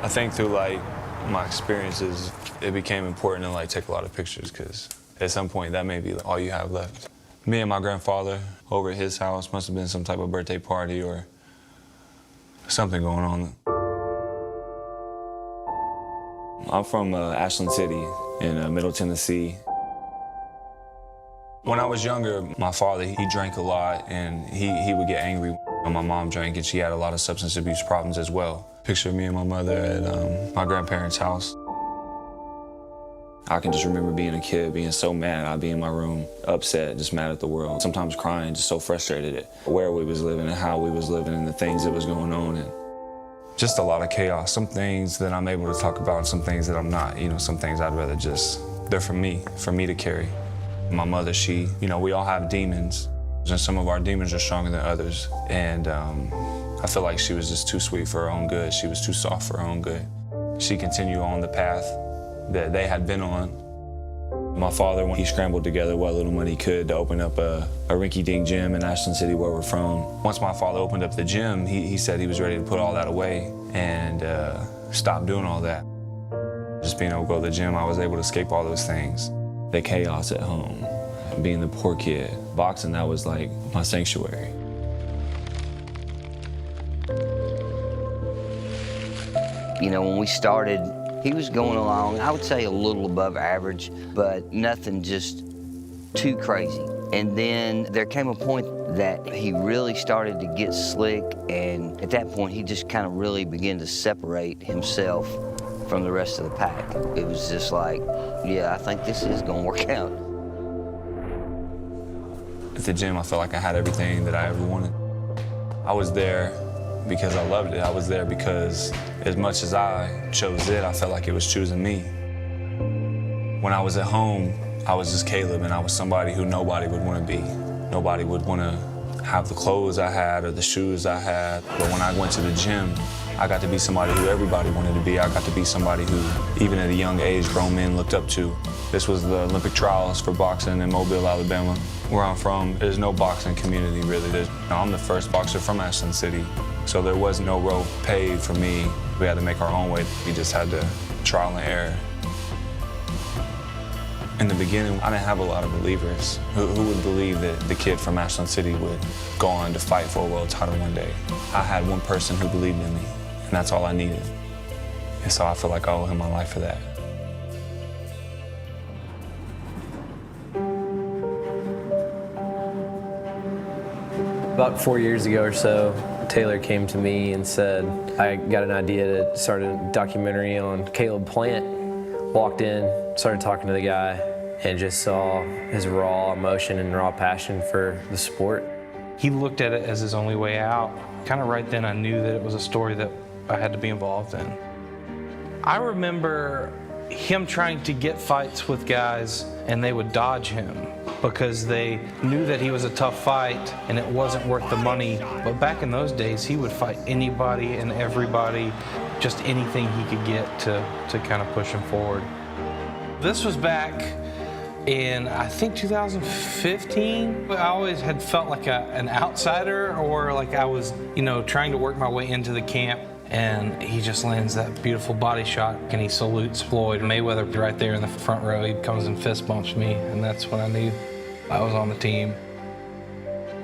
I think through like my experiences, it became important to like take a lot of pictures because at some point that may be all you have left. Me and my grandfather over at his house must have been some type of birthday party or something going on. I'm from Ashland City in Middle Tennessee. When I was younger, my father, he drank a lot and he would get angry. My mom drank and she had a lot of substance abuse problems as well. Picture of me and my mother at my grandparents' house. I can just remember being a kid, being so mad. I'd be in my room, upset, just mad at the world. Sometimes crying, just so frustrated at where we was living and how we was living and the things that was going on. And just a lot of chaos. Some things that I'm able to talk about, some things that I'm not. You know, some things I'd rather just, they're for me to carry. My mother, she, you know, we all have demons. And some of our demons are stronger than others. And I feel like she was just too sweet for her own good. She was too soft for her own good. She continued on the path that they had been on. My father, when he scrambled together what little money he could to open up a rinky-dink gym in Ashland City where we're from. Once my father opened up the gym, he said he was ready to put all that away and stop doing all that. Just being able to go to the gym, I was able to escape all those things. The chaos at home, being the poor kid. Boxing, that was like my sanctuary. You know, when we started, he was going along, I would say a little above average, but nothing just too crazy. And then there came a point that he really started to get slick, and at that point he just kind of really began to separate himself from the rest of the pack. It was just like, yeah, I think this is gonna work out. At the gym, I felt like I had everything that I ever wanted. I was there because I loved it. I was there because as much as I chose it, I felt like it was choosing me. When I was at home, I was just Caleb, and I was somebody who nobody would want to be. Nobody would want to have the clothes I had or the shoes I had. But when I went to the gym, I got to be somebody who everybody wanted to be. I got to be somebody who, even at a young age, grown men looked up to. This was the Olympic trials for boxing in Mobile, Alabama. Where I'm from, there's no boxing community, really. I'm the first boxer from Ashland City, so there was no road paved for me. We had to make our own way. We just had to trial and error. In the beginning, I didn't have a lot of believers. Who would believe that the kid from Ashland City would go on to fight for a world title one day? I had one person who believed in me, and that's all I needed. And so I feel like I owe him my life for that. About 4 years ago or so, Taylor came to me and said, I got an idea to start a documentary on Caleb Plant. Walked in, started talking to the guy, and just saw his raw emotion and raw passion for the sport. He looked at it as his only way out. Kind of right then I knew that it was a story that I had to be involved in. I remember him trying to get fights with guys and they would dodge him because they knew that he was a tough fight and it wasn't worth the money. But back in those days, he would fight anybody and everybody, just anything he could get to kind of push him forward. This was back in, I think, 2015. I always had felt like an outsider, or like I was, trying to work my way into the camp. And he just lands that beautiful body shot, and he salutes Floyd Mayweather right there in the front row. He comes and fist bumps me, and that's when I knew I was on the team.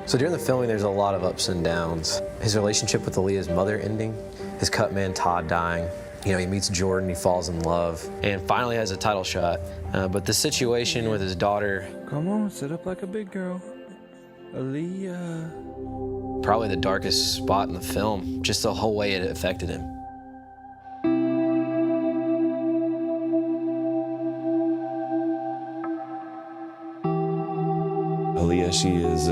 So during the filming, there's a lot of ups and downs. His relationship with Aaliyah's mother ending, his cut man Todd dying. He meets Jordan, he falls in love, and finally has a title shot. But the situation with his daughter... Come on, sit up like a big girl. Aaliyah... Probably the darkest spot in the film, just the whole way it affected him. Aaliyah, she is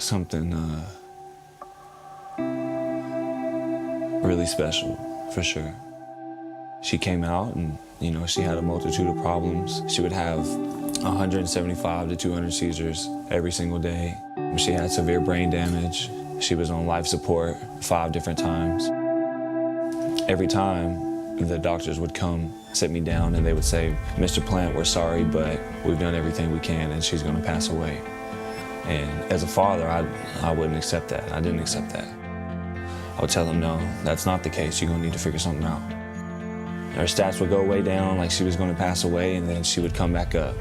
something really special, for sure. She came out and, she had a multitude of problems. She would have 175 to 200 seizures every single day. She had severe brain damage. She was on life support 5 different times. Every time, the doctors would come, sit me down, and they would say, Mr. Plant, we're sorry, but we've done everything we can, and she's gonna pass away. And as a father, I wouldn't accept that. I didn't accept that. I would tell them, no, that's not the case. You're gonna need to figure something out. Her stats would go way down, like she was gonna pass away, and then she would come back up.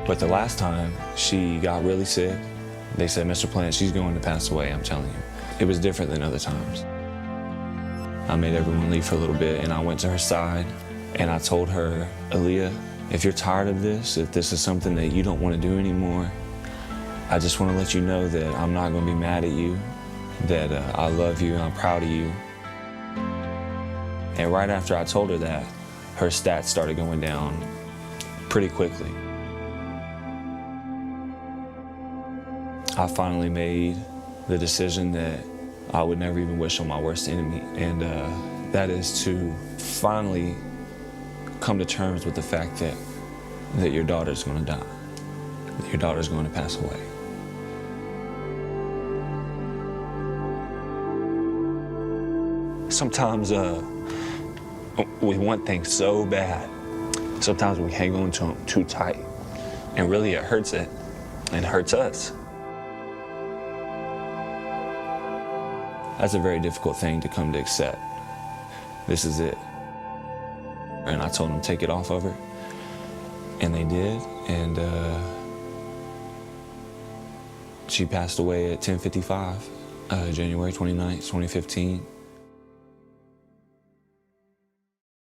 But the last time, she got really sick. They said, Mr. Plant, she's going to pass away, I'm telling you. It was different than other times. I made everyone leave for a little bit, and I went to her side, and I told her, Aaliyah, if you're tired of this, if this is something that you don't want to do anymore, I just want to let you know that I'm not going to be mad at you, that I love you, I'm proud of you. And right after I told her that, her stats started going down pretty quickly. I finally made the decision that I would never even wish on my worst enemy, and that is to finally come to terms with the fact that your daughter's going to die, that your daughter's going to pass away. Sometimes we want things so bad. Sometimes we hang on to them too tight, and really it hurts it, and it hurts us. That's a very difficult thing to come to accept. This is it. And I told them to take it off of her, and they did, and she passed away at 10:55, January 29th, 2015.